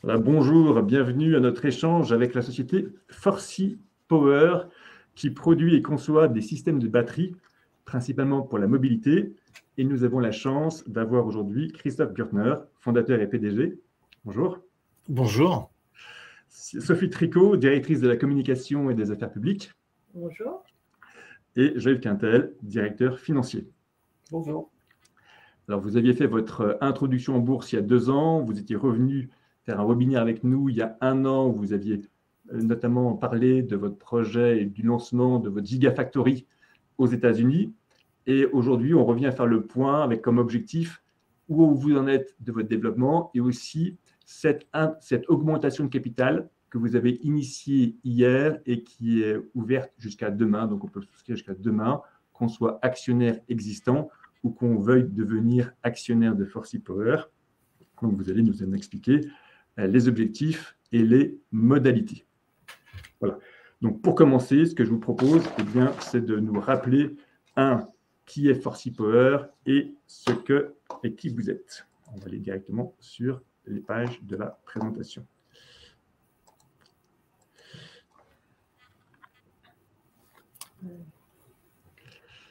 Bonjour, bienvenue à notre échange avec la société Forsee Power qui produit et conçoit des systèmes de batterie, principalement pour la mobilité. Et nous avons la chance d'avoir aujourd'hui Christophe Gürtner, fondateur et PDG. Bonjour. Bonjour. Sophie Tricot, directrice de la communication et des affaires publiques. Bonjour. Et Joël Quintel, directeur financier. Bonjour. Alors, vous aviez fait votre introduction en bourse il y a 2 ans. Vous étiez revenu faire un webinaire avec nous il y a 1 an où vous aviez notamment parlé de votre projet et du lancement de votre Gigafactory aux États-Unis. Et aujourd'hui, on revient à faire le point avec comme objectif où vous en êtes de votre développement et aussi cette augmentation de capital que vous avez initiée hier et qui est ouverte jusqu'à demain. Donc, on peut souscrire jusqu'à demain, qu'on soit actionnaire existant ou qu'on veuille devenir actionnaire de Forsee Power. Donc, vous allez nous en expliquer les objectifs et les modalités. Voilà. Donc, pour commencer, ce que je vous propose, c'est de nous rappeler, qui est Forsee Power et qui vous êtes. On va aller directement sur les pages de la présentation.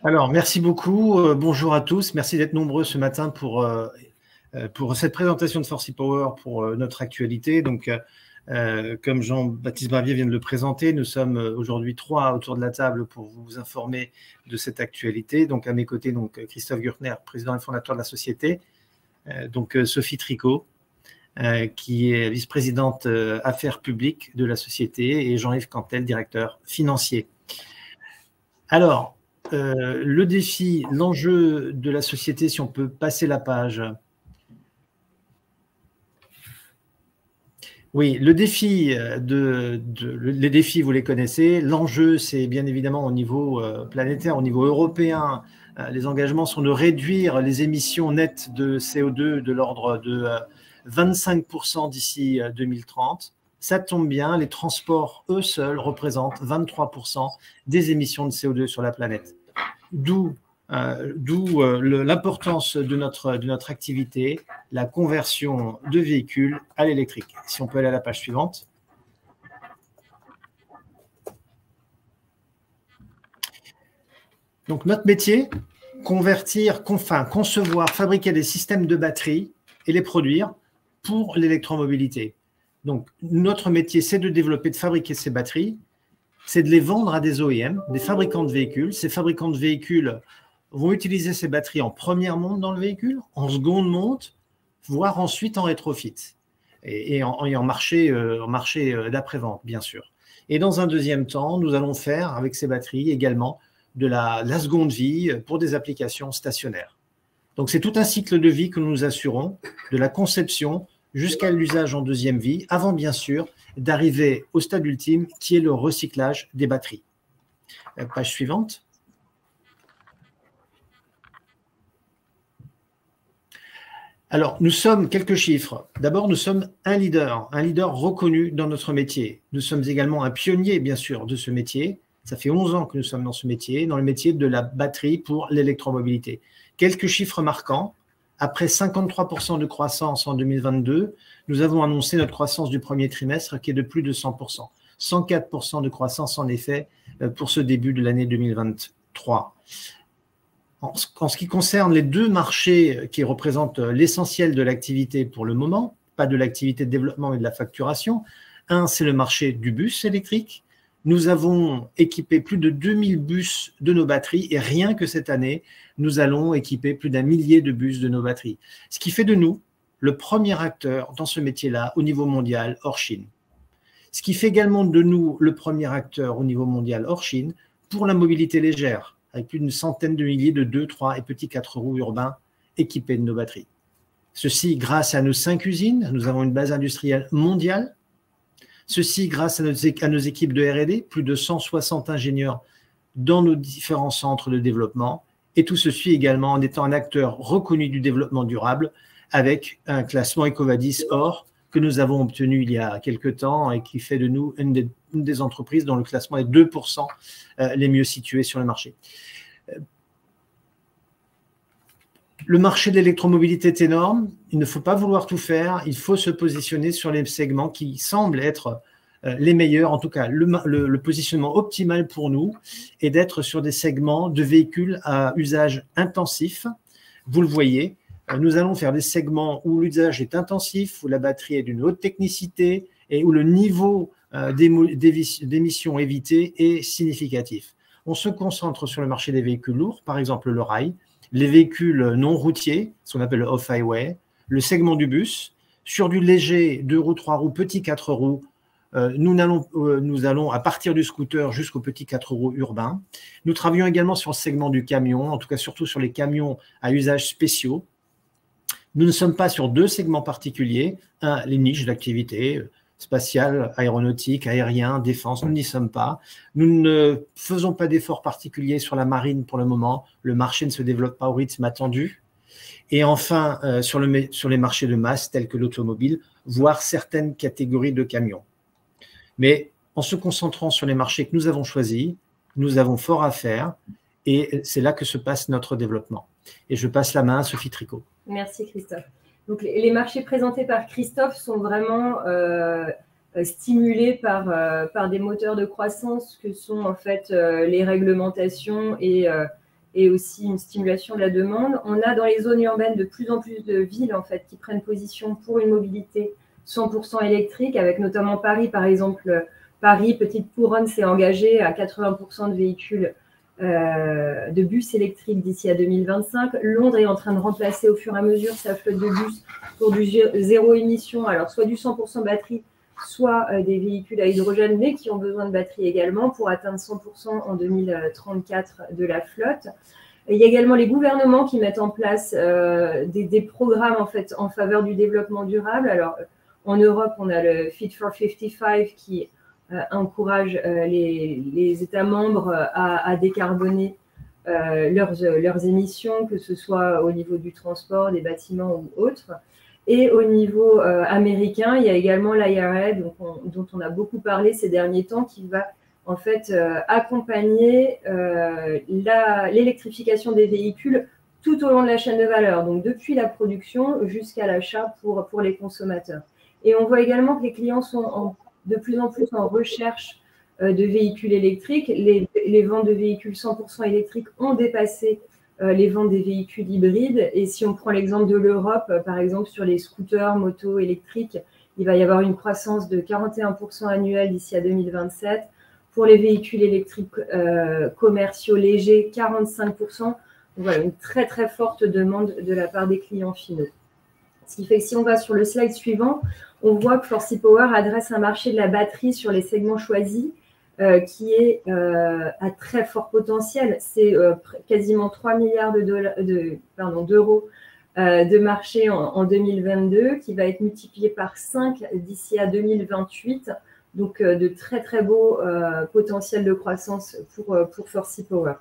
Alors, merci beaucoup. Bonjour à tous. Merci d'être nombreux ce matin pour cette présentation de Forsee Power pour notre actualité. Donc, comme Jean-Baptiste Barbier vient de le présenter, nous sommes aujourd'hui 3 autour de la table pour vous informer de cette actualité. Donc, à mes côtés, Christophe Gürtner, président et fondateur de la société. Sophie Tricot, qui est vice-présidente affaires publiques de la société, et Jean-Yves Cantel, directeur financier. Alors, le défi, l'enjeu de la société, si on peut passer la page. Oui, le défi, les défis, vous les connaissez. L'enjeu, c'est bien évidemment au niveau planétaire, au niveau européen. Les engagements sont de réduire les émissions nettes de CO2 de l'ordre de 25% d'ici 2030. Ça tombe bien, les transports, eux seuls, représentent 23% des émissions de CO2 sur la planète. D'où l'importance de notre activité, la conversion de véhicules à l'électrique. Si on peut aller à la page suivante. Donc, notre métier, concevoir, fabriquer des systèmes de batterie et les produire pour l'électromobilité. Donc, notre métier, c'est de développer, de fabriquer ces batteries, c'est de les vendre à des OEM, des fabricants de véhicules. Ces fabricants de véhicules vont utiliser ces batteries en première monte dans le véhicule, en seconde monte, voire ensuite en rétrofit et en marché d'après-vente, bien sûr. Et dans un deuxième temps, nous allons faire avec ces batteries également de la seconde vie pour des applications stationnaires. Donc, c'est tout un cycle de vie que nous nous assurons, de la conception jusqu'à l'usage en deuxième vie, avant bien sûr d'arriver au stade ultime qui est le recyclage des batteries. Page suivante. Alors, nous sommes quelques chiffres. D'abord, nous sommes un leader reconnu dans notre métier. Nous sommes également un pionnier, bien sûr, de ce métier. Ça fait 11 ans que nous sommes dans ce métier, dans le métier de la batterie pour l'électromobilité. Quelques chiffres marquants. Après 53% de croissance en 2022, nous avons annoncé notre croissance du premier trimestre qui est de plus de 100%. 104% de croissance, en effet, pour ce début de l'année 2023. En ce qui concerne les 2 marchés qui représentent l'essentiel de l'activité pour le moment, pas de l'activité de développement mais de la facturation, un, c'est le marché du bus électrique. Nous avons équipé plus de 2000 bus de nos batteries et rien que cette année, nous allons équiper plus d'1 millier de bus de nos batteries. Ce qui fait de nous le premier acteur dans ce métier-là au niveau mondial hors Chine. Ce qui fait également de nous le premier acteur au niveau mondial hors Chine pour la mobilité légère, avec plus d'une centaine de milliers de 2, 3 et petits 4 roues urbains équipés de nos batteries. Ceci grâce à nos 5 usines, nous avons une base industrielle mondiale. Ceci grâce à nos équipes de R&D, plus de 160 ingénieurs dans nos différents centres de développement. Et tout ceci également en étant un acteur reconnu du développement durable avec un classement EcoVadis Or que nous avons obtenu il y a quelques temps et qui fait de nous une des entreprises dont le classement est 2% les mieux situées sur le marché. Le marché de l'électromobilité est énorme. Il ne faut pas vouloir tout faire. Il faut se positionner sur les segments qui semblent être les meilleurs. En tout cas, le positionnement optimal pour nous est d'être sur des segments de véhicules à usage intensif. Vous le voyez, nous allons faire des segments où l'usage est intensif, où la batterie est d'une haute technicité et où le niveau d'émissions évitées est significatif. On se concentre sur le marché des véhicules lourds, par exemple le rail, les véhicules non routiers, ce qu'on appelle le off-highway, le segment du bus, sur du léger 2 roues, 3 roues, petit 4 roues, nous allons à partir du scooter jusqu'au petit 4 roues urbain. Nous travaillons également sur le segment du camion, en tout cas surtout sur les camions à usages spéciaux. Nous ne sommes pas sur 2 segments particuliers, un, les niches d'activité, spatiale, aéronautique, aérien, défense, nous n'y sommes pas. Nous ne faisons pas d'efforts particuliers sur la marine pour le moment. Le marché ne se développe pas au rythme attendu. Et enfin, sur les marchés de masse tels que l'automobile, voire certaines catégories de camions. Mais en se concentrant sur les marchés que nous avons choisis, nous avons fort à faire et c'est là que se passe notre développement. Et je passe la main à Sophie Tricot. Merci Christophe. Donc, les marchés présentés par Christophe sont vraiment stimulés par des moteurs de croissance que sont en fait les réglementations et aussi une stimulation de la demande. On a dans les zones urbaines de plus en plus de villes en fait, qui prennent position pour une mobilité 100% électrique, avec notamment Paris, par exemple. Paris, petite couronne, s'est engagé à 80% de véhicules de bus électriques d'ici à 2025. Londres est en train de remplacer au fur et à mesure sa flotte de bus pour du zéro émission, alors soit du 100% batterie, soit des véhicules à hydrogène, mais qui ont besoin de batterie également pour atteindre 100% en 2034 de la flotte. Et il y a également les gouvernements qui mettent en place des programmes en fait, en faveur du développement durable. Alors, en Europe, on a le Fit for 55 qui encourage les États membres à décarboner leurs émissions, que ce soit au niveau du transport, des bâtiments ou autres. Et au niveau américain, il y a également l'IRA, dont on a beaucoup parlé ces derniers temps, qui va en fait accompagner l'électrification des véhicules tout au long de la chaîne de valeur, donc depuis la production jusqu'à l'achat pour les consommateurs. Et on voit également que les clients sont de plus en plus en recherche de véhicules électriques. Les ventes de véhicules 100% électriques ont dépassé les ventes des véhicules hybrides. Et si on prend l'exemple de l'Europe, par exemple, sur les scooters, motos électriques, il va y avoir une croissance de 41% annuelle d'ici à 2027. Pour les véhicules électriques commerciaux légers, 45%. Donc voilà, une très, très forte demande de la part des clients finaux. Ce qui fait que si on va sur le slide suivant, on voit que Forsee Power adresse un marché de la batterie sur les segments choisis qui est à très fort potentiel. C'est quasiment 3 milliards d'euros de marché en 2022, qui va être multiplié par 5 d'ici à 2028. Donc, de très, très beaux potentiels de croissance pour Forsee Power.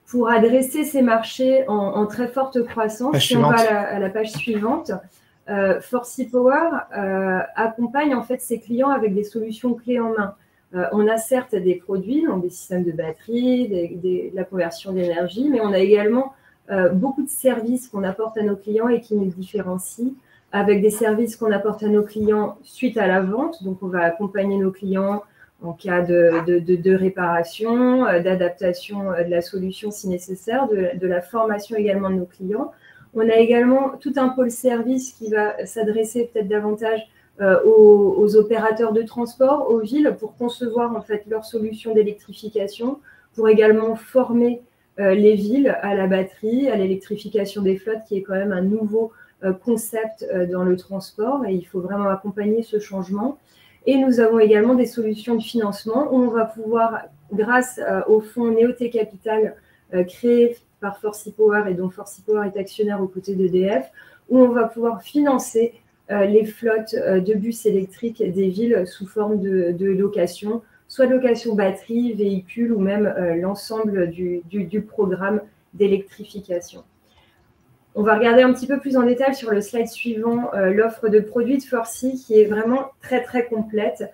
Pour adresser ces marchés en très forte croissance, si on va à la page suivante, Forsee Power accompagne en fait ses clients avec des solutions clés en main. On a certes des produits, donc des systèmes de batterie, de la conversion d'énergie, mais on a également beaucoup de services qu'on apporte à nos clients et qui nous différencient, avec des services qu'on apporte à nos clients suite à la vente. Donc, on va accompagner nos clients en cas de réparation, d'adaptation de la solution si nécessaire, de la formation également de nos clients. On a également tout un pôle service qui va s'adresser peut-être davantage aux opérateurs de transport, aux villes, pour concevoir en fait leurs solutions d'électrification, pour également former les villes à la batterie, à l'électrification des flottes, qui est quand même un nouveau concept dans le transport, et il faut vraiment accompagner ce changement. Et nous avons également des solutions de financement où on va pouvoir, grâce au fonds Néoté Capital créé par Forsee Power et dont Forsee Power est actionnaire aux côtés d'EDF, où on va pouvoir financer les flottes de bus électriques des villes sous forme de location, soit location batterie, véhicule ou même l'ensemble du programme d'électrification. On va regarder un petit peu plus en détail sur le slide suivant l'offre de produits de Forsee qui est vraiment très, très complète.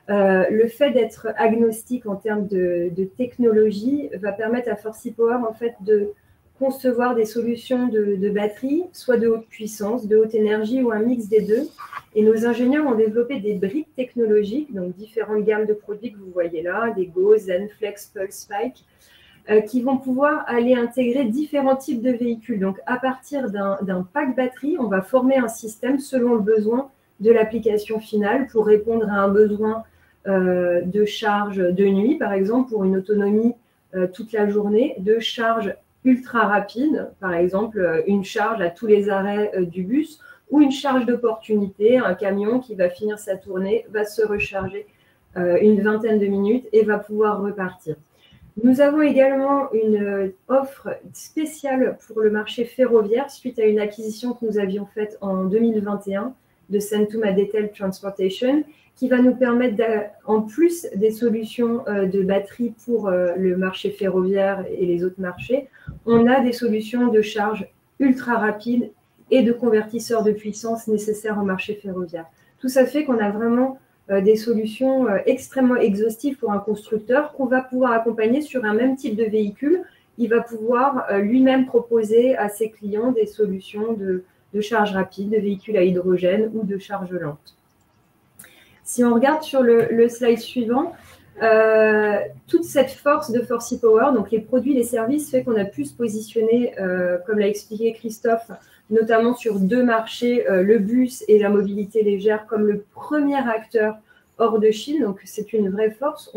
Le fait d'être agnostique en termes de technologie va permettre à Forsee Power en fait, de concevoir des solutions de batterie, soit de haute puissance, de haute énergie ou un mix des deux. Et nos ingénieurs ont développé des briques technologiques, donc différentes gammes de produits que vous voyez là, des Go, Zen, Flex, Pulse, Spike, qui vont pouvoir aller intégrer différents types de véhicules. Donc, à partir d'un pack batterie, on va former un système selon le besoin de l'application finale pour répondre à un besoin de charge de nuit, par exemple, pour une autonomie toute la journée, de charge ultra rapide, par exemple, une charge à tous les arrêts du bus, ou une charge d'opportunité, un camion qui va finir sa tournée, va se recharger une vingtaine de minutes et va pouvoir repartir. Nous avons également une offre spéciale pour le marché ferroviaire suite à une acquisition que nous avions faite en 2021 de Centum Adettel Transportation, qui va nous permettre, en plus des solutions de batterie pour le marché ferroviaire et les autres marchés, on a des solutions de charge ultra rapides et de convertisseurs de puissance nécessaires au marché ferroviaire. Tout ça fait qu'on a vraiment des solutions extrêmement exhaustives pour un constructeur qu'on va pouvoir accompagner sur un même type de véhicule. Il va pouvoir lui-même proposer à ses clients des solutions de charge rapide, de véhicules à hydrogène ou de charge lente. Si on regarde sur le slide suivant, toute cette force de Forsee Power, donc les produits, les services, fait qu'on a pu se positionner, comme l'a expliqué Christophe, notamment sur deux marchés, le bus et la mobilité légère, comme le premier acteur hors de Chine. Donc, c'est une vraie force.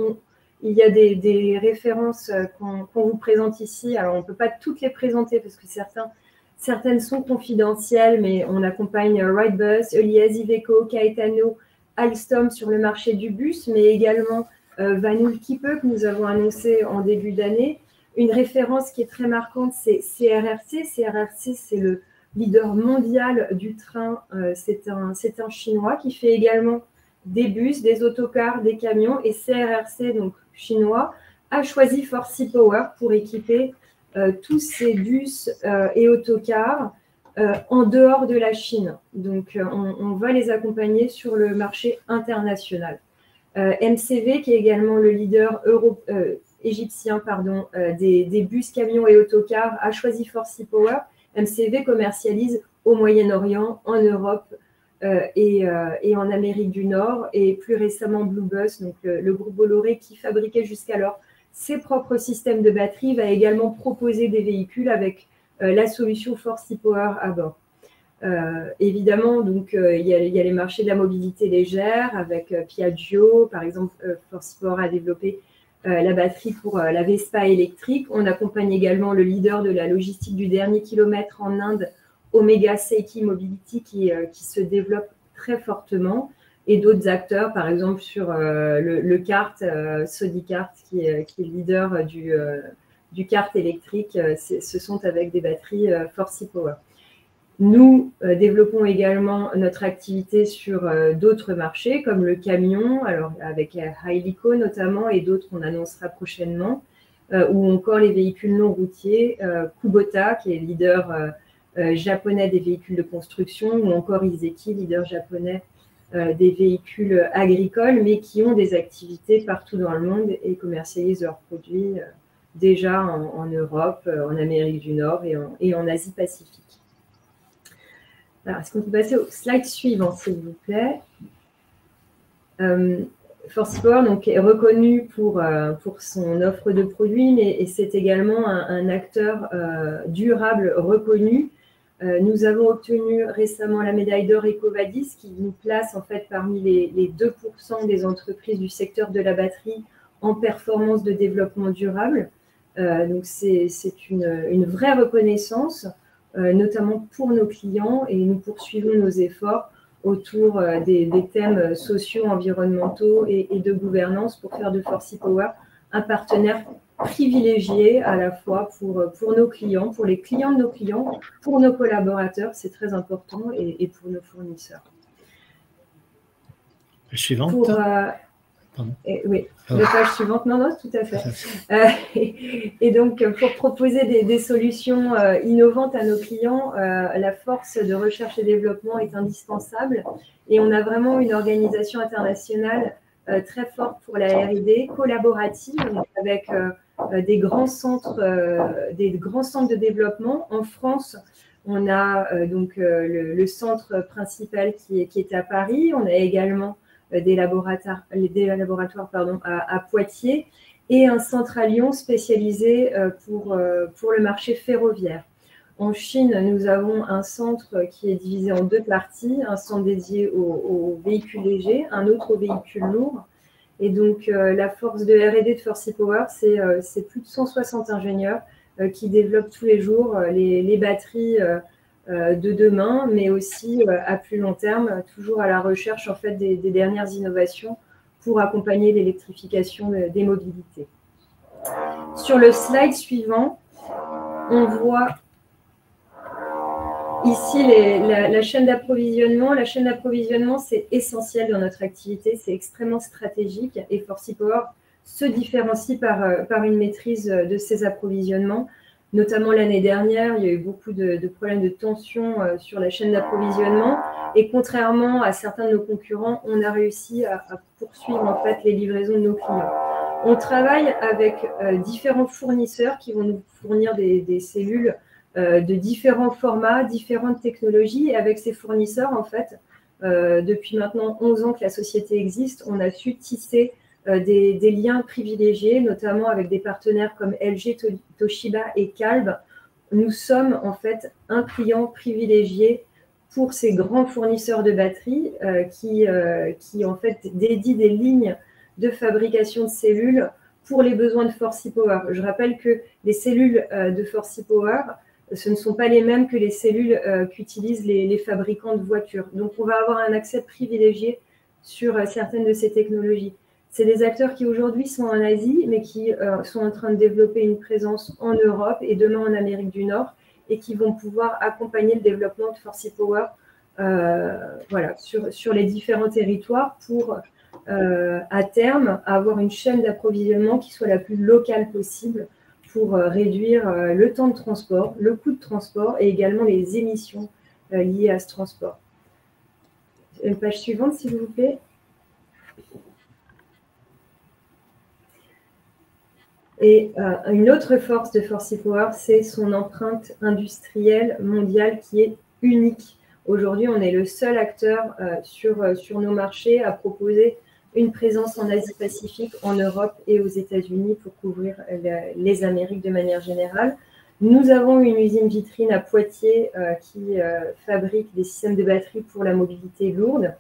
Il y a des références qu'on vous présente ici. Alors, on ne peut pas toutes les présenter parce que certaines sont confidentielles, mais on accompagne Wrightbus, Elias, Iveco, Caetano, Alstom sur le marché du bus, mais également Vanul Kipe que nous avons annoncé en début d'année. Une référence qui est très marquante, c'est CRRC. CRRC, c'est le leader mondial du train. C'est un Chinois qui fait également des bus, des autocars, des camions. Et CRRC, donc chinois, a choisi Forsee Power pour équiper tous ces bus et autocars en dehors de la Chine. Donc, on va les accompagner sur le marché international. MCV, qui est également le leader égyptien des bus, camions et autocars, a choisi Forsee Power. MCV commercialise au Moyen-Orient, en Europe et en Amérique du Nord. Et plus récemment, Blue Bus, donc le groupe Bolloré qui fabriquait jusqu'alors ses propres systèmes de batterie, va également proposer des véhicules avec la solution Forsee Power à bord. Évidemment, donc, il y a les marchés de la mobilité légère avec Piaggio. Par exemple, Forsee Power a développé la batterie pour la Vespa électrique. On accompagne également le leader de la logistique du dernier kilomètre en Inde, Omega Seiki Mobility, qui se développe très fortement, et d'autres acteurs, par exemple sur le kart, Sodicart, qui est le leader du kart électrique. Ce sont avec des batteries Forsee Power. Nous développons également notre activité sur d'autres marchés, comme le camion, alors avec Hailiko notamment, et d'autres qu'on annoncera prochainement, ou encore les véhicules non routiers, Kubota, qui est leader japonais des véhicules de construction, ou encore Iseki, leader japonais des véhicules agricoles, mais qui ont des activités partout dans le monde et commercialisent leurs produits déjà en Europe, en Amérique du Nord et en Asie-Pacifique. Alors, est-ce qu'on peut passer au slide suivant, s'il vous plaît? Forsee Power donc, est reconnu pour son offre de produits, et c'est également un acteur durable reconnu. Nous avons obtenu récemment la médaille d'or EcoVadis, qui nous place en fait parmi les 2% des entreprises du secteur de la batterie en performance de développement durable. Donc, c'est une vraie reconnaissance, notamment pour nos clients, et nous poursuivons nos efforts autour des thèmes sociaux, environnementaux et de gouvernance pour faire de Forsee Power un partenaire privilégié à la fois pour nos clients, pour les clients de nos clients, pour nos collaborateurs, c'est très important, et pour nos fournisseurs. Suivante. Oui, la page suivante. Non, tout à fait. Et donc, pour proposer des solutions innovantes à nos clients, la force de recherche et développement est indispensable. Et on a vraiment une organisation internationale très forte pour la R&D, collaborative, avec des grands centres de développement. En France, on a donc le centre principal qui est à Paris. On a également des laboratoires à Poitiers et un centre à Lyon spécialisé pour le marché ferroviaire. En Chine, nous avons un centre qui est divisé en deux parties, un centre dédié aux véhicules légers, un autre aux véhicules lourds. Et donc, la force de R&D de Forsy Power, c'est plus de 160 ingénieurs qui développent tous les jours les batteries de demain, mais aussi à plus long terme, toujours à la recherche en fait, des dernières innovations pour accompagner l'électrification des mobilités. Sur le slide suivant, on voit ici la chaîne d'approvisionnement. La chaîne d'approvisionnement, c'est essentiel dans notre activité, c'est extrêmement stratégique et Forsy Power se différencie par une maîtrise de ces approvisionnements. Notamment l'année dernière, il y a eu beaucoup de problèmes de tension sur la chaîne d'approvisionnement et contrairement à certains de nos concurrents, on a réussi à poursuivre en fait les livraisons de nos clients. On travaille avec différents fournisseurs qui vont nous fournir des cellules de différents formats, différentes technologies. Et avec ces fournisseurs, en fait, depuis maintenant 11 ans que la société existe, on a su tisser des liens privilégiés, notamment avec des partenaires comme LG, Toshiba et Calb. Nous sommes en fait un client privilégié pour ces grands fournisseurs de batteries qui en fait dédient des lignes de fabrication de cellules pour les besoins de Forsy Power. Je rappelle que les cellules de Forsy Power, ce ne sont pas les mêmes que les cellules qu'utilisent les fabricants de voitures. Donc, on va avoir un accès privilégié sur certaines de ces technologies. C'est des acteurs qui aujourd'hui sont en Asie, mais qui sont en train de développer une présence en Europe et demain en Amérique du Nord et qui vont pouvoir accompagner le développement de Forsy Power voilà, sur les différents territoires pour, à terme, avoir une chaîne d'approvisionnement qui soit la plus locale possible pour réduire le temps de transport, le coût de transport et également les émissions liées à ce transport. Une page suivante, s'il vous plaît. Et une autre force de Forsy Power, c'est son empreinte industrielle mondiale qui est unique. Aujourd'hui, on est le seul acteur sur nos marchés à proposer une présence en Asie-Pacifique, en Europe et aux États-Unis pour couvrir les Amériques de manière générale. Nous avons une usine vitrine à Poitiers qui fabrique des systèmes de batterie pour la mobilité lourde,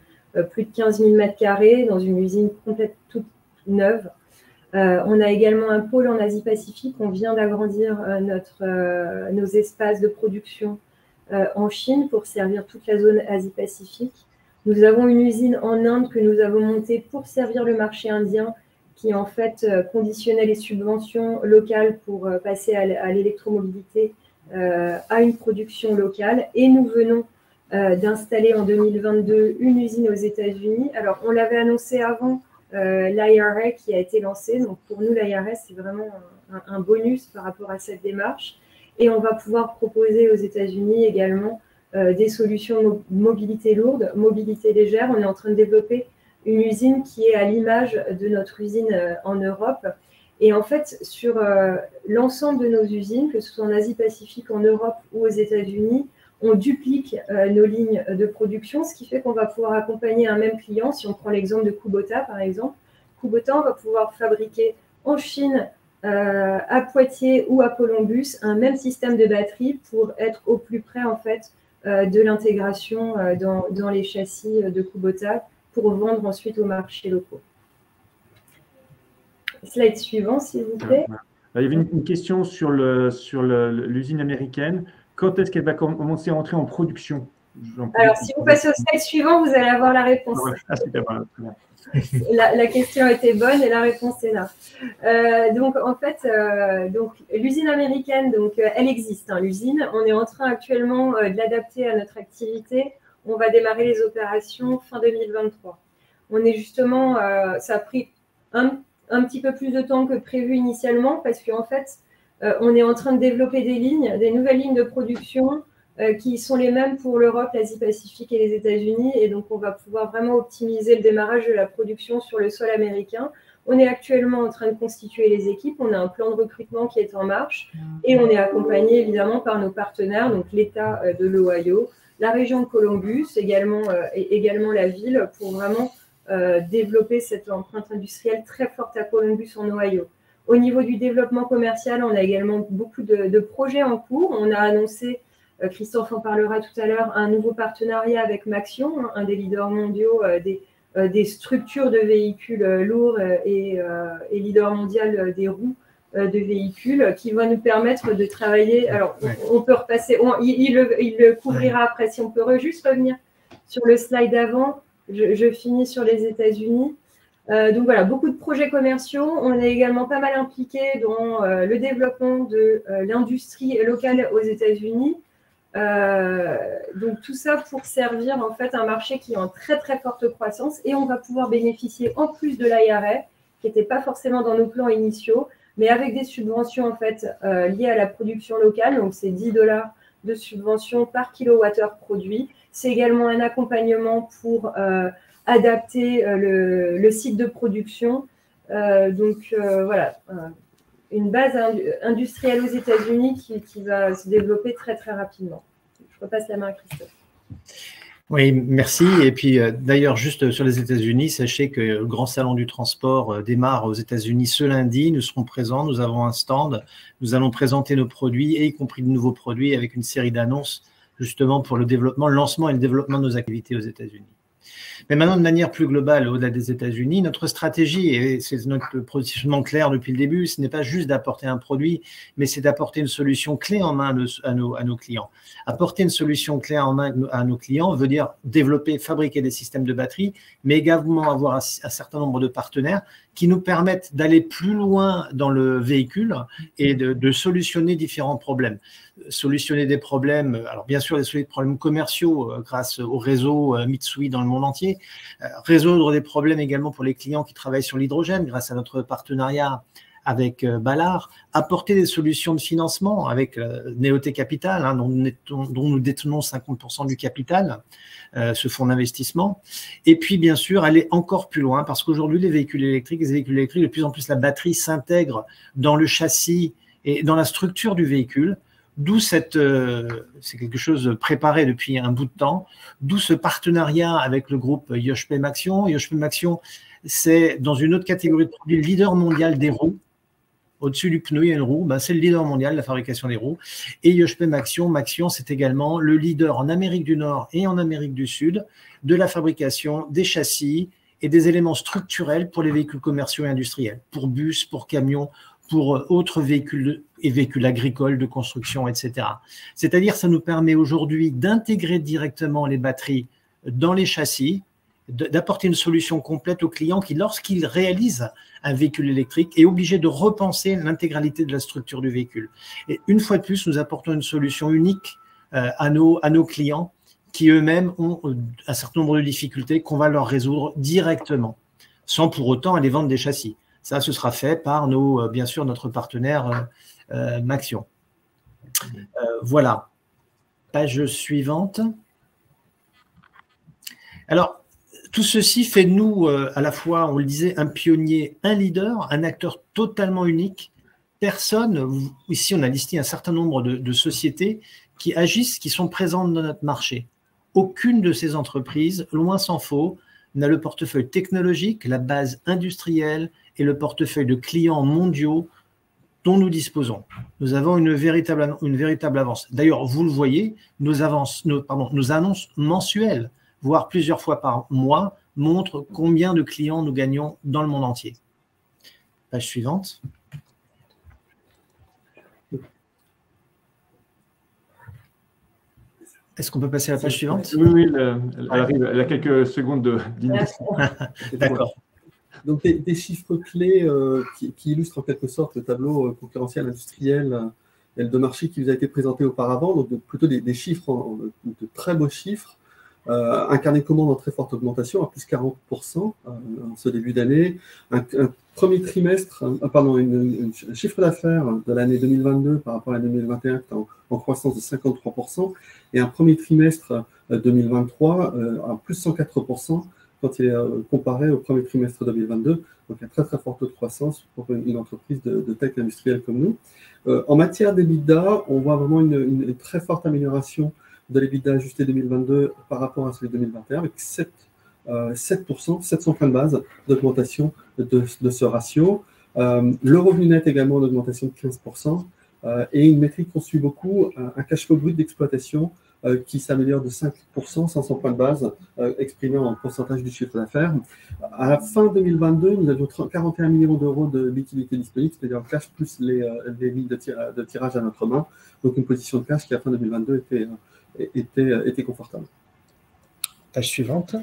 plus de 15 000 m² dans une usine complète toute neuve. On a également un pôle en Asie-Pacifique. On vient d'agrandir nos espaces de production en Chine pour servir toute la zone Asie-Pacifique. Nous avons une usine en Inde que nous avons montée pour servir le marché indien qui en fait conditionnait les subventions locales pour passer à l'électromobilité à une production locale. Et nous venons d'installer en 2022 une usine aux États-Unis. Alors, on l'avait annoncé avant l'IRA qui a été lancé. Donc, pour nous, l'IRA, c'est vraiment un bonus par rapport à cette démarche. Et on va pouvoir proposer aux États-Unis également des solutions de mobilité lourde, mobilité légère. On est en train de développer une usine qui est à l'image de notre usine en Europe. Et en fait, sur l'ensemble de nos usines, que ce soit en Asie-Pacifique, en Europe ou aux États-Unis, on duplique nos lignes de production, ce qui fait qu'on va pouvoir accompagner un même client. Si on prend l'exemple de Kubota, par exemple, Kubota, on va pouvoir fabriquer en Chine, à Poitiers ou à Columbus, un même système de batterie pour être au plus près, en fait, de l'intégration dans les châssis de Kubota pour vendre ensuite aux marchés locaux. Slide suivant, s'il vous plaît. Il y avait une question sur l'usine américaine. Quand est-ce qu'elle va commencer à entrer en production? Alors, si vous passez au slide suivant, vous allez avoir la réponse. Ah, super, voilà, très bien. La question était bonne et la réponse est là. Donc, en fait, l'usine américaine, donc, elle existe, hein, l'usine. On est en train actuellement de l'adapter à notre activité. On va démarrer les opérations fin 2023. On est justement, ça a pris un petit peu plus de temps que prévu initialement parce qu'en fait, on est en train de développer des nouvelles lignes de production qui sont les mêmes pour l'Europe, l'Asie-Pacifique et les États-Unis. Et donc, on va pouvoir vraiment optimiser le démarrage de la production sur le sol américain. On est actuellement en train de constituer les équipes, on a un plan de recrutement qui est en marche et on est accompagné évidemment par nos partenaires, donc l'État de l'Ohio, la région de Columbus, et également la ville, pour vraiment développer cette empreinte industrielle très forte à Columbus en Ohio. Au niveau du développement commercial, on a également beaucoup de projets en cours. On a annoncé, Christophe en parlera tout à l'heure, un nouveau partenariat avec Maxion, un des leaders mondiaux des structures de véhicules lourds et leader mondial des roues de véhicules, qui va nous permettre de travailler. Alors, on peut repasser, il le couvrira après. Si on peut juste revenir sur le slide d'avant, je finis sur les États-Unis. Donc voilà, beaucoup de projets commerciaux. On est également pas mal impliqué dans le développement de l'industrie locale aux États-Unis. Donc tout ça pour servir en fait un marché qui est en très très forte croissance, et on va pouvoir bénéficier en plus de l'IRA, qui n'était pas forcément dans nos plans initiaux, mais avec des subventions en fait liées à la production locale. Donc c'est 10 $ de subvention par kilowattheure produit. C'est également un accompagnement pour adapter le site de production. Voilà, une base industrielle aux États-Unis qui va se développer très très rapidement. Je repasse la main à Christophe. Oui, merci. Et puis d'ailleurs, juste sur les États-Unis, sachez que le Grand Salon du Transport démarre aux États-Unis ce lundi. Nous serons présents, nous avons un stand, nous allons présenter nos produits, et y compris de nouveaux produits, avec une série d'annonces justement pour le développement, le lancement et le développement de nos activités aux États-Unis. Mais maintenant, de manière plus globale, au-delà des États-Unis, notre stratégie, et c'est notre positionnement clair depuis le début, ce n'est pas juste d'apporter un produit, mais c'est d'apporter une solution clé en main à nos clients. Apporter une solution clé en main à nos clients veut dire développer, fabriquer des systèmes de batterie, mais également avoir un certain nombre de partenaires qui nous permettent d'aller plus loin dans le véhicule et de solutionner différents problèmes. Solutionner des problèmes, alors bien sûr des problèmes commerciaux grâce au réseau Mitsui dans le monde entier, résoudre des problèmes également pour les clients qui travaillent sur l'hydrogène grâce à notre partenariat avec Ballard, apporter des solutions de financement avec Neote Capital, dont nous détenons 50% du capital, ce fonds d'investissement, et puis bien sûr aller encore plus loin, parce qu'aujourd'hui les véhicules électriques, de plus en plus la batterie s'intègre dans le châssis et dans la structure du véhicule, d'où c'est quelque chose de préparé depuis un bout de temps, d'où ce partenariat avec le groupe Yoshpe Maxion. Yoshpe Maxion, c'est dans une autre catégorie de produits, le leader mondial des roues. Au-dessus du pneu, il y a une roue, c'est le leader mondial de la fabrication des roues. Et Yoshpe Maxion, c'est également le leader en Amérique du Nord et en Amérique du Sud de la fabrication des châssis et des éléments structurels pour les véhicules commerciaux et industriels, pour bus, pour camions, pour autres véhicules et véhicules agricoles de construction, etc. C'est-à-dire, ça nous permet aujourd'hui d'intégrer directement les batteries dans les châssis, d'apporter une solution complète au client qui, lorsqu'il réalise un véhicule électrique, est obligé de repenser l'intégralité de la structure du véhicule. Et une fois de plus, nous apportons une solution unique à nos clients qui eux-mêmes ont un certain nombre de difficultés qu'on va leur résoudre directement, sans pour autant aller vendre des châssis. Ça, ce sera fait par bien sûr, notre partenaire Maxion. Voilà. Page suivante. Alors, tout ceci fait de nous, à la fois, on le disait, un pionnier, un leader, un acteur totalement unique. Personne, ici on a listé un certain nombre de sociétés qui agissent, qui sont présentes dans notre marché. Aucune de ces entreprises, loin s'en faut, n'a le portefeuille technologique, la base industrielle et le portefeuille de clients mondiaux dont nous disposons. Nous avons une véritable avance. D'ailleurs, vous le voyez, nos annonces mensuelles, voire plusieurs fois par mois, montrent combien de clients nous gagnons dans le monde entier. Page suivante. Est-ce qu'on peut passer à la page suivante? Oui, elle arrive. Elle a quelques secondes d'initiation. D'accord. Donc, des chiffres clés qui illustrent en quelque sorte le tableau concurrentiel industriel et de marché qui vous a été présenté auparavant. Donc, plutôt des chiffres, de très beaux chiffres. Un carnet de commandes en très forte augmentation, à plus 40% en ce début d'année. Un premier trimestre, un chiffre d'affaires de l'année 2022 par rapport à l'année 2021 qui est en croissance de 53%. Et un premier trimestre 2023 à plus 104%. quand il est comparé au premier trimestre 2022. Donc, un très, très fort taux de croissance pour une entreprise de tech industrielle comme nous. En matière d'EBITDA, on voit vraiment une très forte amélioration de l'EBITDA ajusté 2022 par rapport à celui de 2021, avec 7%, 700 points de base d'augmentation de ce ratio. Le revenu net également en augmentation de 15%. Et une métrique qu'on suit beaucoup, un cash flow brut d'exploitation qui s'améliore de 5%, 500 points de base, exprimé en pourcentage du chiffre d'affaires. À la fin 2022, nous avions 41 millions d'euros de liquidités disponibles, c'est-à-dire cash plus les lignes de tirage à notre main. Donc une position de cash qui, à la fin 2022, était confortable. Page suivante.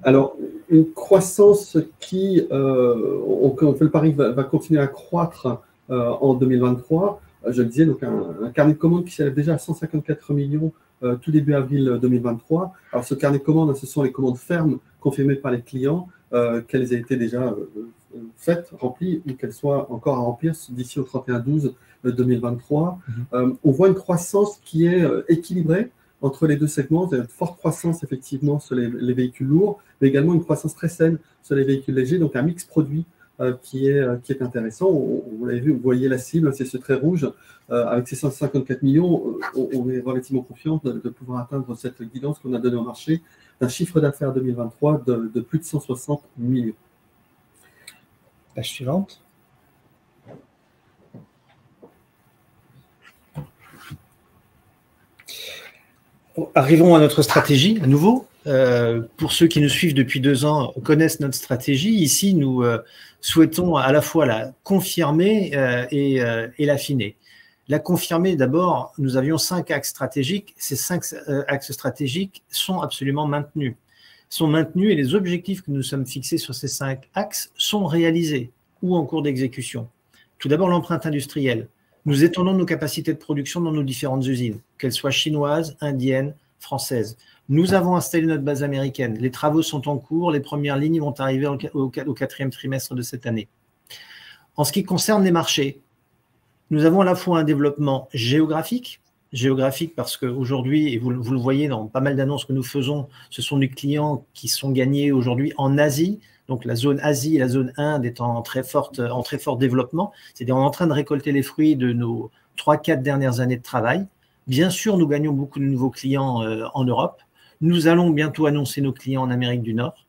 Alors, une croissance qui, on fait le pari, va continuer à croître en 2023. Je le disais, donc un carnet de commandes qui s'élève déjà à 154 millions tout début avril 2023. Alors, ce carnet de commandes, ce sont les commandes fermes confirmées par les clients, qu'elles aient été déjà faites, remplies, ou qu'elles soient encore à remplir d'ici au 31/12/2023. On voit une croissance qui est équilibrée entre les deux segments. Il y a une forte croissance effectivement sur les véhicules lourds, mais également une croissance très saine sur les véhicules légers, donc un mix produit qui est intéressant. Vous l'avez vu, vous voyez la cible, c'est ce trait rouge. Avec ces 154 millions, on est relativement confiant de pouvoir atteindre cette guidance qu'on a donnée au marché d'un chiffre d'affaires 2023 de plus de 160 millions. Page suivante. Arrivons à notre stratégie, à nouveau. Pour ceux qui nous suivent depuis 2 ans, connaissent notre stratégie. Ici, nous souhaitons à la fois la confirmer et l'affiner. La confirmer, d'abord, nous avions 5 axes stratégiques. Ces 5 axes stratégiques sont absolument maintenus. Et les objectifs que nous sommes fixés sur ces 5 axes sont réalisés ou en cours d'exécution. Tout d'abord, l'empreinte industrielle. Nous étendons nos capacités de production dans nos différentes usines, qu'elles soient chinoises, indiennes, françaises. Nous avons installé notre base américaine. Les travaux sont en cours. Les premières lignes vont arriver au 4e trimestre de cette année. En ce qui concerne les marchés, nous avons à la fois un développement géographique parce qu'aujourd'hui, et vous le voyez dans pas mal d'annonces que nous faisons, ce sont des clients qui sont gagnés aujourd'hui en Asie. Donc la zone Asie et la zone Inde étant en très fort développement. C'est-à-dire on est en train de récolter les fruits de nos 3-4 dernières années de travail. Bien sûr, nous gagnons beaucoup de nouveaux clients en Europe. Nous allons bientôt annoncer nos clients en Amérique du Nord.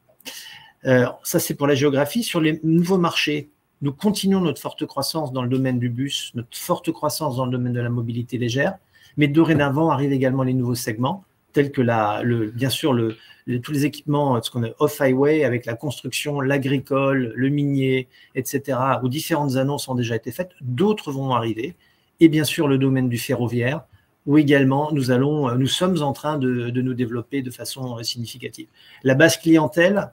Ça, c'est pour la géographie. Sur les nouveaux marchés, nous continuons notre forte croissance dans le domaine du bus, notre forte croissance dans le domaine de la mobilité légère. Mais dorénavant arrivent également les nouveaux segments, tels que bien sûr tous les équipements, ce qu'on a off-highway, avec la construction, l'agricole, le minier, etc., où différentes annonces ont déjà été faites. D'autres vont arriver. Et bien sûr, le domaine du ferroviaire, où également nous sommes en train de nous développer de façon significative. La base clientèle,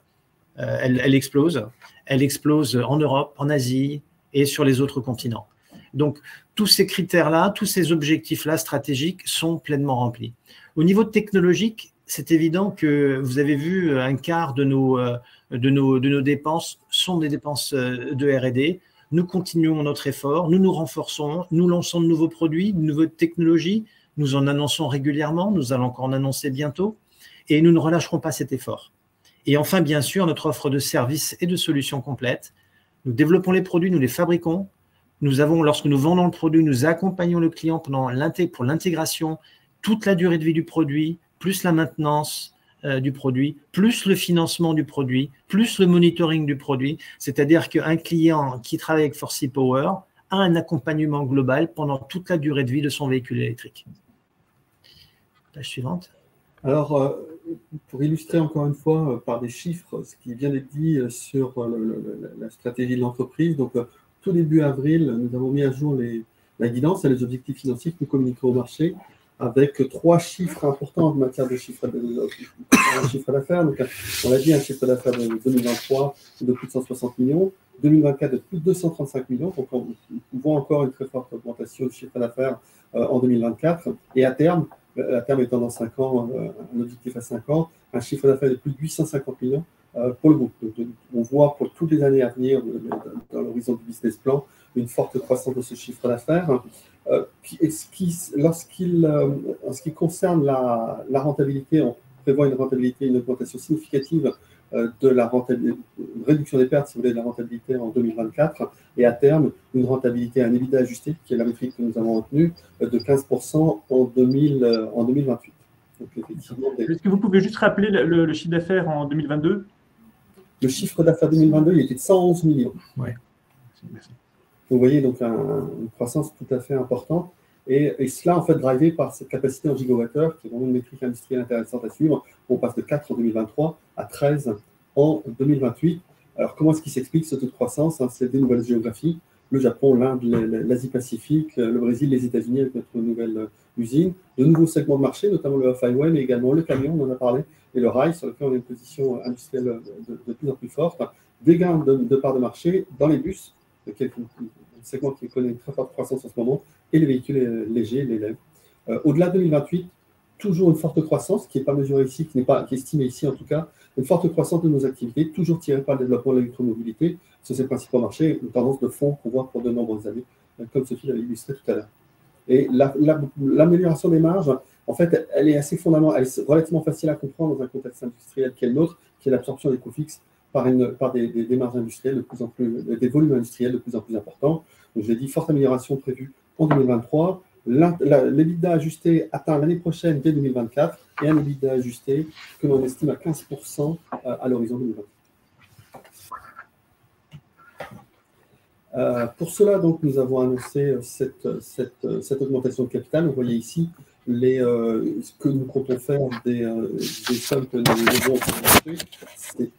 elle explose. Elle explose en Europe, en Asie et sur les autres continents. Donc, tous ces critères-là, tous ces objectifs-là stratégiques sont pleinement remplis. Au niveau technologique, c'est évident que vous avez vu un quart de nos dépenses sont des dépenses de R&D. Nous continuons notre effort, nous nous renforçons, nous lançons de nouveaux produits, de nouvelles technologies, nous en annonçons régulièrement, nous allons encore en annoncer bientôt et nous ne relâcherons pas cet effort. Et enfin, bien sûr, notre offre de services et de solutions complètes. Nous développons les produits, nous les fabriquons. Lorsque nous vendons le produit, nous accompagnons le client pour l'intégration, toute la durée de vie du produit, plus la maintenance du produit, plus le financement du produit, plus le monitoring du produit. C'est-à-dire qu'un client qui travaille avec Forsee Power a un accompagnement global pendant toute la durée de vie de son véhicule électrique. Page suivante. Alors, pour illustrer encore une fois par des chiffres ce qui vient d'être dit sur la stratégie de l'entreprise, donc tout début avril, nous avons mis à jour la guidance et les objectifs financiers que nous communiquerons au marché avec 3 chiffres importants en matière de chiffre d'affaires. Donc, on a dit un chiffre d'affaires de 2023 de plus de 160 millions, 2024 de plus de 235 millions, donc on voit encore une très forte augmentation du chiffre d'affaires en 2024, et à terme étant dans 5 ans, un objectif à 5 ans, un chiffre d'affaires de plus de 850 millions pour le groupe. Donc, on voit pour toutes les années à venir, dans l'horizon du business plan, une forte croissance de ce chiffre d'affaires. En ce qui concerne la rentabilité, on prévoit une augmentation significative de la rentabilité, une réduction des pertes, si vous voulez, de la rentabilité en 2024, et à terme, une rentabilité, un EBITDA ajusté, qui est la métrique que nous avons retenue, de 15% en 2028. Est-ce que vous pouvez juste rappeler le chiffre d'affaires en 2022? Le chiffre d'affaires 2022, il était de 111 millions. Ouais. Merci. Vous voyez donc une croissance tout à fait importante. Et cela, en fait, drivé par cette capacité en gigawattheure, qui est vraiment une métrique industrielle intéressante à suivre. On passe de 4 en 2023 à 13 en 2028. Alors, comment est-ce qu'il s'explique ce taux de croissance? C'est des nouvelles géographies. Le Japon, l'Inde, l'Asie-Pacifique, le Brésil, les États-Unis avec notre nouvelle usine. De nouveaux segments de marché, notamment le off-highway, mais également le camion, on en a parlé, et le rail, sur lequel on a une position industrielle de plus en plus forte. Des gains de part de marché dans les bus, un segment qui connaît une très forte croissance en ce moment, et les véhicules légers, les LEV. Au-delà de 2028, toujours une forte croissance, qui n'est pas mesurée ici, qui est estimée ici en tout cas, une forte croissance de nos activités, toujours tirée par le développement de l'électromobilité. Sur ces principaux marchés, une tendance de fond qu'on voit pour de nombreuses années, comme Sophie l'avait illustré tout à l'heure. Et l'amélioration des marges, en fait, elle est assez fondamentale, elle est relativement facile à comprendre dans un contexte industriel qui est le nôtre, qui est l'absorption des coûts fixes par des marges industrielles de plus en plus, des volumes industriels de plus en plus importants. Donc, je l'ai dit, forte amélioration prévue en 2023. L'EBITDA ajusté atteint l'année prochaine, dès 2024, et un EBITDA ajusté que l'on estime à 15% à l'horizon 2024. Pour cela, donc, nous avons annoncé cette augmentation de capital. Vous voyez ici ce que nous comptons faire des sommes que nous devons construire.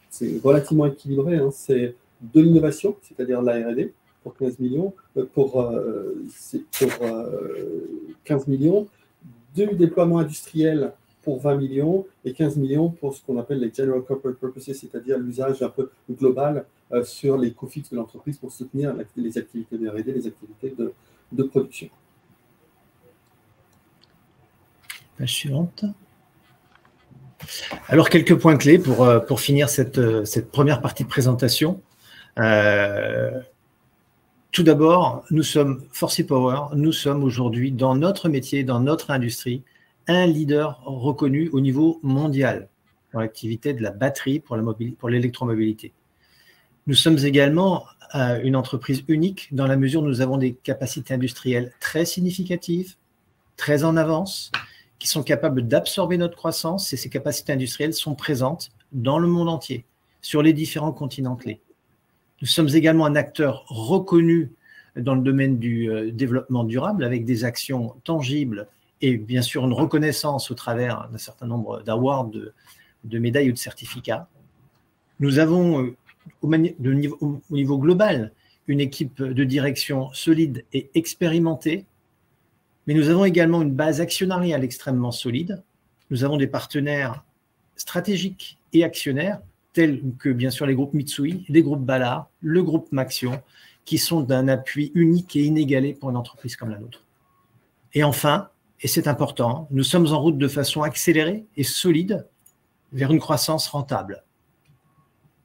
C'est relativement équilibré. Hein. C'est de l'innovation, c'est-à-dire la R&D, pour 15 millions, pour 15 millions, du déploiement industriel pour 20 millions et 15 millions pour ce qu'on appelle les General Corporate Purposes, c'est-à-dire l'usage un peu global sur les coûts fixes de l'entreprise pour soutenir les activités de R&D, les activités de production. Page suivante. Alors, quelques points clés pour finir cette première partie de présentation. Tout d'abord, nous sommes Forsee Power, nous sommes aujourd'hui dans notre métier, dans notre industrie, un leader reconnu au niveau mondial dans l'activité de la batterie pour l'électromobilité. Nous sommes également une entreprise unique dans la mesure où nous avons des capacités industrielles très significatives, très en avance, qui sont capables d'absorber notre croissance, et ces capacités industrielles sont présentes dans le monde entier, sur les différents continents clés. Nous sommes également un acteur reconnu dans le domaine du développement durable avec des actions tangibles et bien sûr une reconnaissance au travers d'un certain nombre d'awards, de médailles ou de certificats. Nous avons au niveau global une équipe de direction solide et expérimentée, mais nous avons également une base actionnariale extrêmement solide. Nous avons des partenaires stratégiques et actionnaires tels que bien sûr les groupes Mitsui, les groupes Ballard, le groupe Maxion, qui sont d'un appui unique et inégalé pour une entreprise comme la nôtre. Et enfin, et c'est important, nous sommes en route de façon accélérée et solide vers une croissance rentable.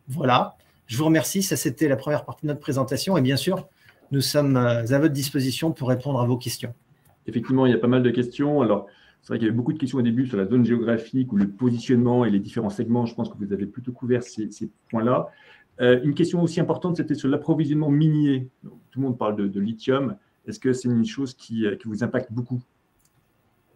Voilà, je vous remercie, ça c'était la première partie de notre présentation et bien sûr, nous sommes à votre disposition pour répondre à vos questions. Effectivement, il y a pas mal de questions. Alors, c'est vrai qu'il y avait beaucoup de questions au début sur la zone géographique ou le positionnement et les différents segments. Je pense que vous avez plutôt couvert ces points-là. Une question aussi importante, c'était sur l'approvisionnement minier. Donc, tout le monde parle de lithium. Est-ce que c'est une chose qui vous impacte beaucoup?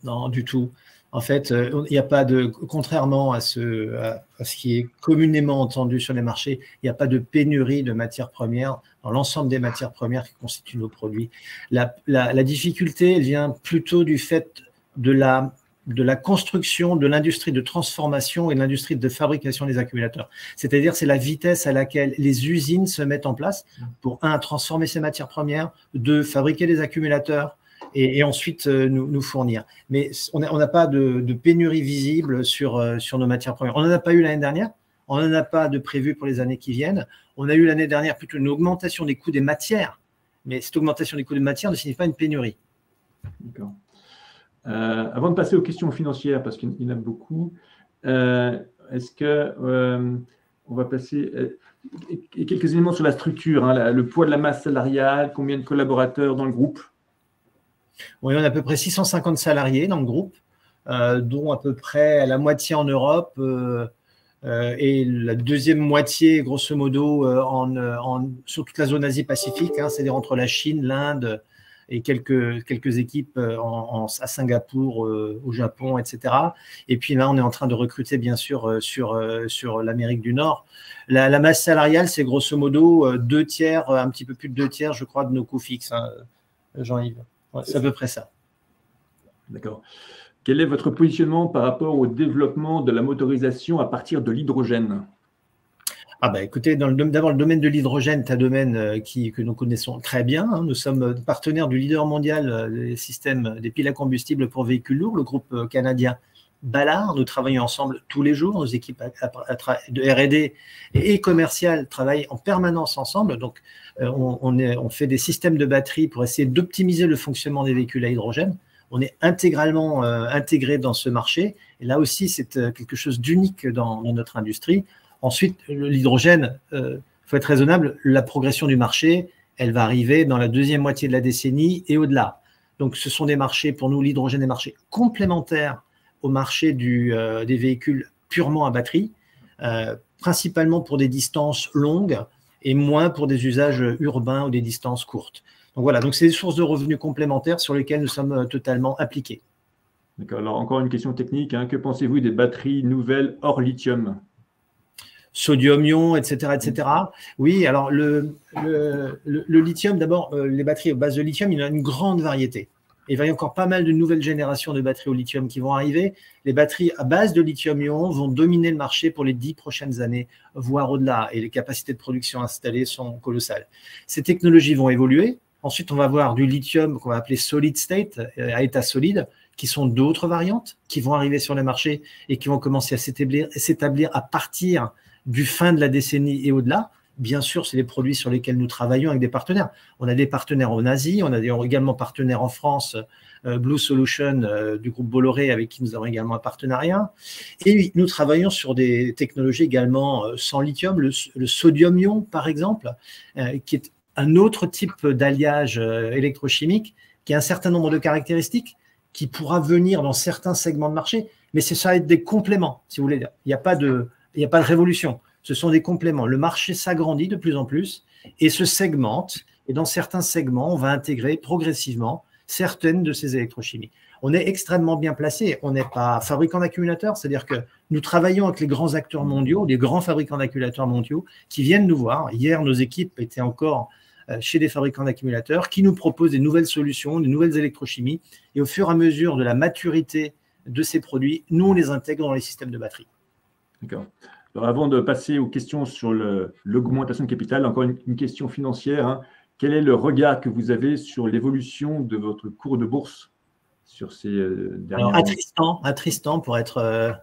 Non, du tout. En fait, il n'y a pas de, contrairement à ce qui est communément entendu sur les marchés, il n'y a pas de pénurie de matières premières dans l'ensemble des matières premières qui constituent nos produits. La difficulté, elle vient plutôt du fait de la construction de l'industrie de transformation et de l'industrie de fabrication des accumulateurs. C'est-à-dire, c'est la vitesse à laquelle les usines se mettent en place pour, un, transformer ces matières premières, deux, fabriquer des accumulateurs, et ensuite nous fournir. Mais on n'a pas de pénurie visible sur nos matières premières. On n'en a pas eu l'année dernière, on n'en a pas de prévu pour les années qui viennent. On a eu l'année dernière plutôt une augmentation des coûts des matières, mais cette augmentation des coûts des matières ne signifie pas une pénurie. D'accord. Avant de passer aux questions financières, parce qu'il y en a beaucoup, est-ce que on va passer quelques éléments sur la structure, hein, le poids de la masse salariale, combien de collaborateurs dans le groupe? Oui, on a à peu près 650 salariés dans le groupe, dont à peu près la moitié en Europe et la deuxième moitié, grosso modo, sur toute la zone Asie-Pacifique, hein, c'est-à-dire entre la Chine, l'Inde et quelques équipes à Singapour, au Japon, etc. Et puis là, on est en train de recruter, bien sûr, sur l'Amérique du Nord. La masse salariale, c'est grosso modo 2 tiers, un petit peu plus de 2 tiers, je crois, de nos coûts fixes, hein, Jean-Yves. Ouais, c'est à peu près ça. D'accord. Quel est votre positionnement par rapport au développement de la motorisation à partir de l'hydrogène? Écoutez, d'abord, le domaine de l'hydrogène est un domaine que nous connaissons très bien. Hein. Nous sommes partenaires du leader mondial des systèmes des piles à combustible pour véhicules lourds, le groupe canadien Ballard. Nous travaillons ensemble tous les jours. Nos équipes de R&D et commerciales travaillent en permanence ensemble. Donc, on fait des systèmes de batterie pour essayer d'optimiser le fonctionnement des véhicules à hydrogène. On est intégralement intégré dans ce marché. Et là aussi, c'est quelque chose d'unique dans notre industrie. Ensuite, l'hydrogène, faut être raisonnable, la progression du marché, elle va arriver dans la deuxième moitié de la décennie et au-delà. Donc, ce sont des marchés, pour nous, l'hydrogène est marché complémentaire au marché des véhicules purement à batterie, principalement pour des distances longues et moins pour des usages urbains ou des distances courtes. Donc voilà, donc c'est des sources de revenus complémentaires sur lesquelles nous sommes totalement appliqués. D'accord. Alors, encore une question technique, hein. Que pensez-vous des batteries nouvelles hors lithium? Sodium-ion, etc., etc. Oui, alors le lithium, d'abord, les batteries à base de lithium, il y en a une grande variété. Il va y avoir encore pas mal de nouvelles générations de batteries au lithium qui vont arriver. Les batteries à base de lithium-ion vont dominer le marché pour les 10 prochaines années, voire au-delà. Et les capacités de production installées sont colossales. Ces technologies vont évoluer. Ensuite, on va avoir du lithium qu'on va appeler solid state, à état solide, qui sont d'autres variantes qui vont arriver sur le marché et qui vont commencer à s'établir à partir du fin de la décennie et au-delà. Bien sûr, c'est les produits sur lesquels nous travaillons avec des partenaires. On a des partenaires en Asie, on a également partenaires en France, Blue Solution du groupe Bolloré, avec qui nous avons également un partenariat. Et oui, nous travaillons sur des technologies également sans lithium, le sodium-ion par exemple, qui est un autre type d'alliage électrochimique qui a un certain nombre de caractéristiques qui pourra venir dans certains segments de marché, mais ça va être des compléments, si vous voulez. Il n'y a pas de révolution. Ce sont des compléments. Le marché s'agrandit de plus en plus et se segmente. Et dans certains segments, on va intégrer progressivement certaines de ces électrochimies. On est extrêmement bien placé. On n'est pas fabricant d'accumulateurs, c'est-à-dire que nous travaillons avec les grands acteurs mondiaux, les grands fabricants d'accumulateurs mondiaux qui viennent nous voir. Hier, nos équipes étaient encore chez des fabricants d'accumulateurs qui nous proposent des nouvelles solutions, des nouvelles électrochimies. Et au fur et à mesure de la maturité de ces produits, nous, on les intègre dans les systèmes de batterie. D'accord. Alors, avant de passer aux questions sur l'augmentation de capital, encore une question financière. Hein. Quel est le regard que vous avez sur l'évolution de votre cours de bourse sur ces dernières années? Attristant pour être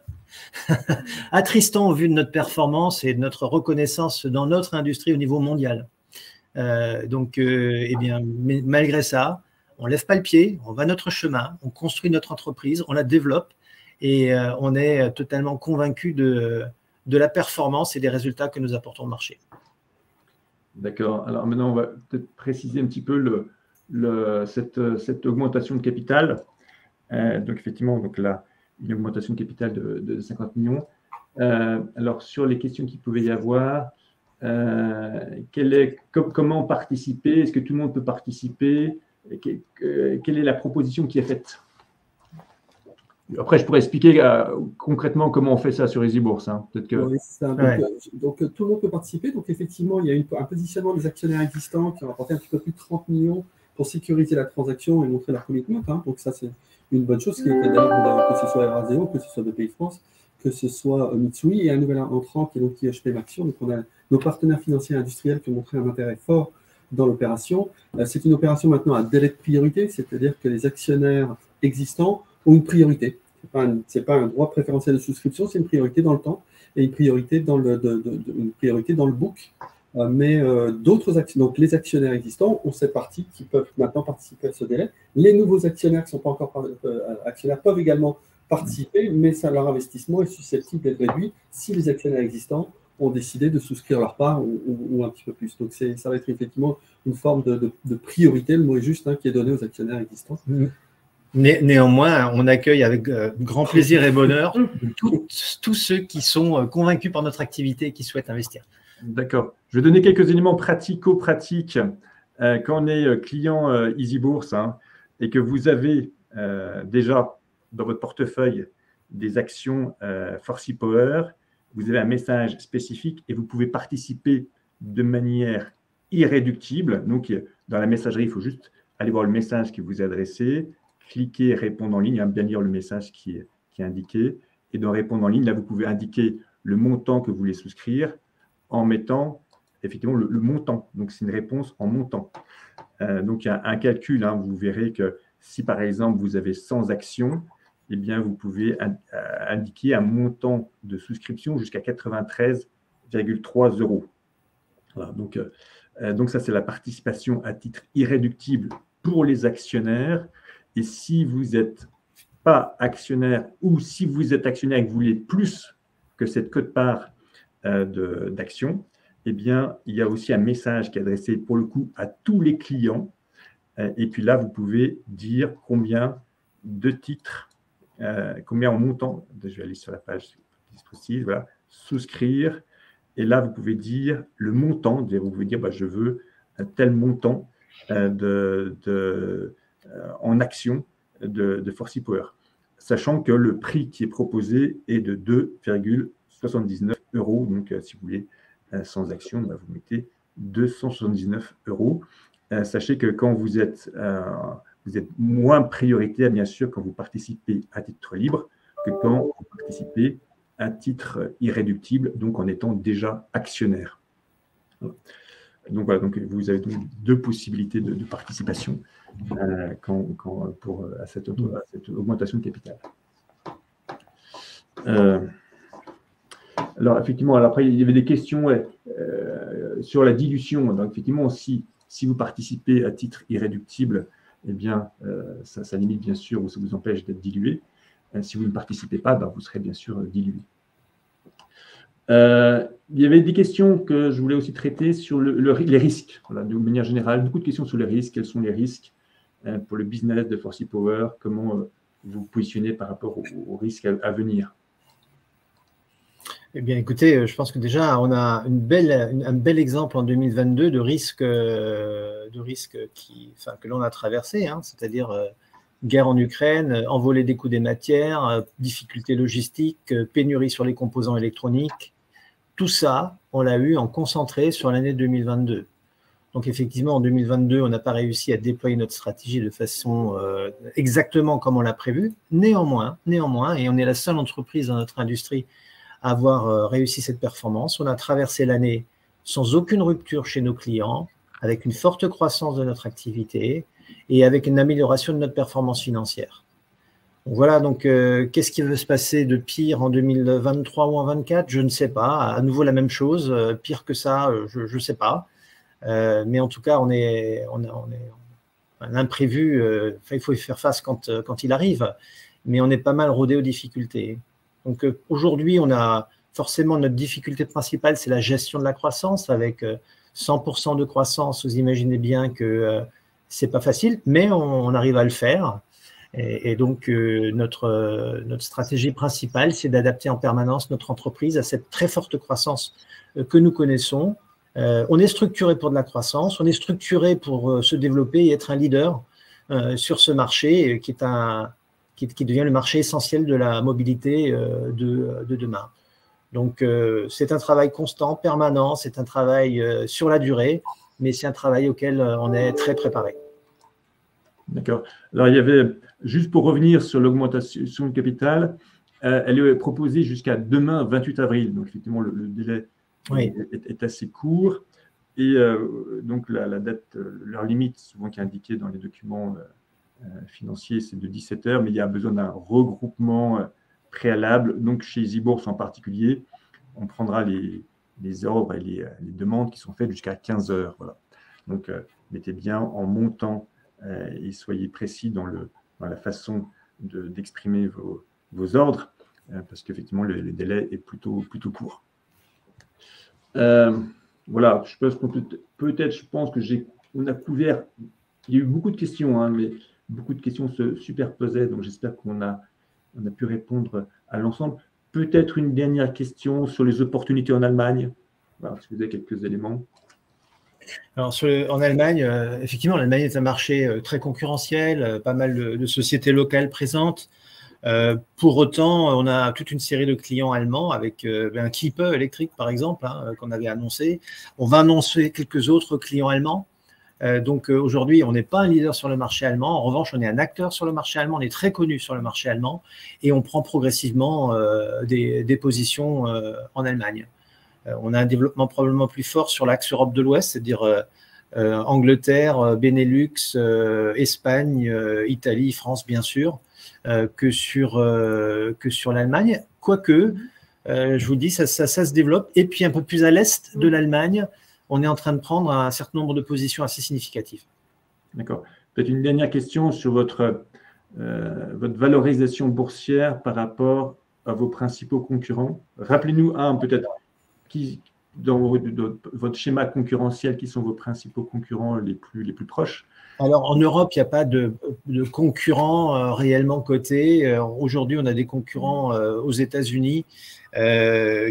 attristant au vu de notre performance et de notre reconnaissance dans notre industrie au niveau mondial. Eh bien, mais malgré ça, on ne lève pas le pied, on va notre chemin, on construit notre entreprise, on la développe et on est totalement convaincu de la performance et des résultats que nous apportons au marché. D'accord. Alors maintenant, on va peut-être préciser un petit peu cette augmentation de capital. Donc effectivement, là, une augmentation de capital de 50 millions. Alors sur les questions qu'il pouvait y avoir, comment participer? Est-ce que tout le monde peut participer? Quelle est la proposition qui est faite? Après, je pourrais expliquer concrètement comment on fait ça sur EasyBourse. Hein. Peut-être que... Oui, donc, tout le monde peut participer. Donc, effectivement, il y a un positionnement des actionnaires existants qui ont apporté un petit peu plus de 30 millions pour sécuriser la transaction et montrer leur commitment. Hein. Donc, ça, c'est une bonne chose. Que ce soit Eraseo, que ce soit BPIFrance, que ce soit Mitsui et un nouvel entrant qui est donc IHP Maxion. Donc, on a nos partenaires financiers et industriels qui ont montré un intérêt fort dans l'opération. C'est une opération maintenant à délai de priorité, c'est-à-dire que les actionnaires existants ont une priorité. Ce n'est pas un droit préférentiel de souscription, c'est une priorité dans le temps et une priorité dans le book. Mais d'autres actionnaires, donc les actionnaires existants ont cette partie qui peuvent maintenant participer à ce délai. Les nouveaux actionnaires qui ne sont pas encore actionnaires peuvent également participer, mais leur investissement est susceptible d'être réduit si les actionnaires existants ont décidé de souscrire leur part ou un petit peu plus. Donc, ça va être effectivement une forme de priorité, le mot est juste, qui est donné aux actionnaires existants. Néanmoins, on accueille avec grand plaisir et bonheur tous ceux qui sont convaincus par notre activité et qui souhaitent investir. D'accord. Je vais donner quelques éléments pratico-pratiques. Quand on est client Easy Bourse et que vous avez déjà dans votre portefeuille des actions Forsee Power, vous avez un message spécifique et vous pouvez participer de manière irréductible. Donc, dans la messagerie, il faut juste aller voir le message qui vous est adressé, cliquer répondre en ligne, bien lire le message qui est indiqué. Et dans répondre en ligne, là, vous pouvez indiquer le montant que vous voulez souscrire en mettant effectivement le montant. Donc, c'est une réponse en montant. Donc, il y a un calcul. Vous verrez que si, par exemple, vous avez 100 actions, eh bien, vous pouvez indiquer un montant de souscription jusqu'à 93,3 €. Voilà, donc, ça, c'est la participation à titre irréductible pour les actionnaire. Et si vous n'êtes pas actionnaire ou si vous êtes actionnaire et que vous voulez plus que cette quote-part d'action, eh bien, il y a aussi un message qui est adressé pour le coup à tous les clients. Et puis là, vous pouvez dire combien de titres, combien en montant. Je vais aller sur la page précise, voilà, souscrire. Et là, vous pouvez dire le montant. Vous pouvez dire, je veux un tel montant en action de Forsee Power, sachant que le prix qui est proposé est de 2,79 €. Donc, si vous voulez, sans action, vous mettez 279 €. Sachez que quand vous êtes moins prioritaire, bien sûr, quand vous participez à titre libre que quand vous participez à titre irréductible, donc en étant déjà actionnaire. Donc, voilà, donc vous avez donc deux possibilités de participation à cette augmentation de capital. Alors, effectivement, après, il y avait des questions sur la dilution. Donc, effectivement, si vous participez à titre irréductible, eh bien, ça limite bien sûr ou ça vous empêche d'être dilué. Si vous ne participez pas, vous serez bien sûr dilué. Il y avait des questions que je voulais aussi traiter sur les risques. Voilà, de manière générale, beaucoup de questions sur les risques. Quels sont les risques pour le business de Forsee Power? Comment vous vous positionnez par rapport aux risques à venir? Eh bien, écoutez, je pense que déjà, on a un bel exemple en 2022 de risques que l'on a traversé, c'est-à-dire guerre en Ukraine, envolée des coûts des matières, difficultés logistiques, pénurie sur les composants électroniques. Tout ça, on l'a eu en concentré sur l'année 2022. Donc, effectivement, en 2022, on n'a pas réussi à déployer notre stratégie de façon exactement comme on l'a prévu. Néanmoins, et on est la seule entreprise dans notre industrie à avoir réussi cette performance. On a traversé l'année sans aucune rupture chez nos clients, avec une forte croissance de notre activité et avec une amélioration de notre performance financière. Donc voilà, donc qu'est-ce qui va se passer de pire en 2023 ou en 2024? Je ne sais pas. À nouveau la même chose, pire que ça, je ne sais pas. Mais en tout cas, on a l'imprévu, il faut y faire face quand il arrive, mais on est pas mal rodé aux difficultés. Donc aujourd'hui, on a forcément notre difficulté principale, c'est la gestion de la croissance. Avec 100% de croissance, vous imaginez bien que c'est pas facile, mais on arrive à le faire. Et donc notre stratégie principale, c'est d'adapter en permanence notre entreprise à cette très forte croissance que nous connaissons. On est structuré pour de la croissance, on est structuré pour se développer et être un leader sur ce marché qui devient le marché essentiel de la mobilité de demain. Donc, c'est un travail constant, permanent, c'est un travail sur la durée, mais c'est un travail auquel on est très préparé. D'accord. Alors, il y avait, juste pour revenir sur l'augmentation de capital, elle est proposée jusqu'à demain, 28 avril. Donc, effectivement, le délai est assez court. Et donc, la date, l'heure limite, souvent qui est indiquée dans les documents financier, c'est de 17 heures, mais il y a besoin d'un regroupement préalable. Donc, chez Easy Bourse en particulier, on prendra les ordres et les demandes qui sont faites jusqu'à 15 heures. Voilà. Donc, mettez bien en montant et soyez précis dans la façon d'exprimer vos ordres, parce qu'effectivement, le délai est plutôt court. Voilà, je pense qu'on peut-être, je pense que on a couvert, il y a eu beaucoup de questions, hein, mais beaucoup de questions se superposaient, donc j'espère qu'on a pu répondre à l'ensemble. Peut-être une dernière question sur les opportunités en Allemagne. Voilà, si vous avez quelques éléments. Alors, en Allemagne, effectivement, l'Allemagne est un marché très concurrentiel, pas mal de sociétés locales présentes. Pour autant, on a toute une série de clients allemands avec un Kiepe électrique, par exemple, hein, qu'on avait annoncé. On va annoncer quelques autres clients allemands. Donc aujourd'hui, on n'est pas un leader sur le marché allemand. En revanche, on est un acteur sur le marché allemand. On est très connu sur le marché allemand et on prend progressivement des positions en Allemagne. On a un développement probablement plus fort sur l'axe Europe de l'Ouest, c'est-à-dire Angleterre, Benelux, Espagne, Italie, France, bien sûr, que sur l'Allemagne. Quoique, je vous dis, ça se développe. Et puis un peu plus à l'est de l'Allemagne, on est en train de prendre un certain nombre de positions assez significatives. D'accord. Peut-être une dernière question sur votre valorisation boursière par rapport à vos principaux concurrents. Rappelez-nous peut-être, dans votre schéma concurrentiel, qui sont vos principaux concurrents les plus proches? Alors, en Europe, il n'y a pas de concurrents réellement cotés. Aujourd'hui, on a des concurrents aux États-Unis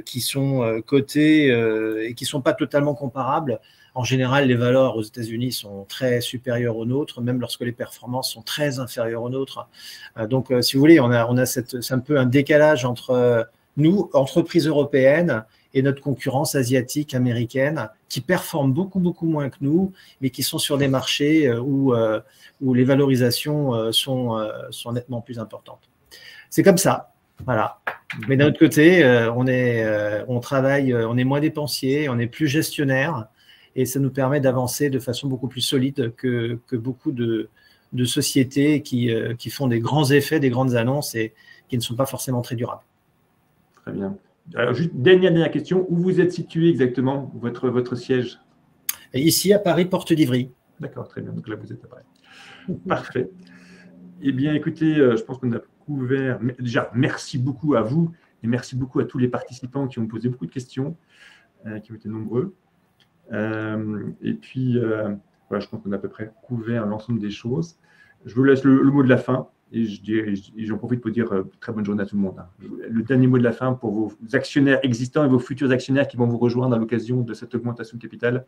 qui sont cotés et qui ne sont pas totalement comparables. En général, les valeurs aux États-Unis sont très supérieures aux nôtres, même lorsque les performances sont très inférieures aux nôtres. Donc, si vous voulez, c'est un peu un décalage entre nous, entreprises européennes, et notre concurrence asiatique, américaine, qui performe beaucoup, beaucoup moins que nous, mais qui sont sur des marchés où les valorisations sont nettement plus importantes. C'est comme ça, voilà. Mais d'un autre côté, on travaille, on est moins dépensier, on est plus gestionnaire, et ça nous permet d'avancer de façon beaucoup plus solide que beaucoup de sociétés qui font des grands effets, des grandes annonces et qui ne sont pas forcément très durables. Très bien. Alors, juste dernière question, où vous êtes situé exactement, votre siège? Et ici, à Paris, Porte d'Ivry. D'accord, très bien. Donc là, vous êtes à Paris. Parfait. Eh bien, écoutez, je pense qu'on a couvert. Déjà, merci beaucoup à vous et merci beaucoup à tous les participants qui ont posé beaucoup de questions, qui ont été nombreux. Et puis, voilà, je pense qu'on a à peu près couvert l'ensemble des choses. Je vous laisse le mot de la fin. Et j'en profite pour dire très bonne journée à tout le monde. Le dernier mot de la fin pour vos actionnaires existants et vos futurs actionnaires qui vont vous rejoindre à l'occasion de cette augmentation de capital.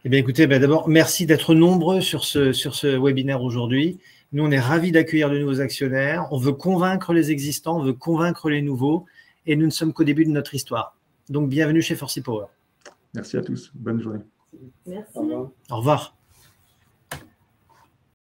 Eh bien, écoutez, d'abord, merci d'être nombreux sur ce webinaire aujourd'hui. Nous, on est ravis d'accueillir de nouveaux actionnaires. On veut convaincre les existants, on veut convaincre les nouveaux. Et nous ne sommes qu'au début de notre histoire. Donc, bienvenue chez Forsy Power. Merci à tous. Bonne journée. Merci. Au revoir.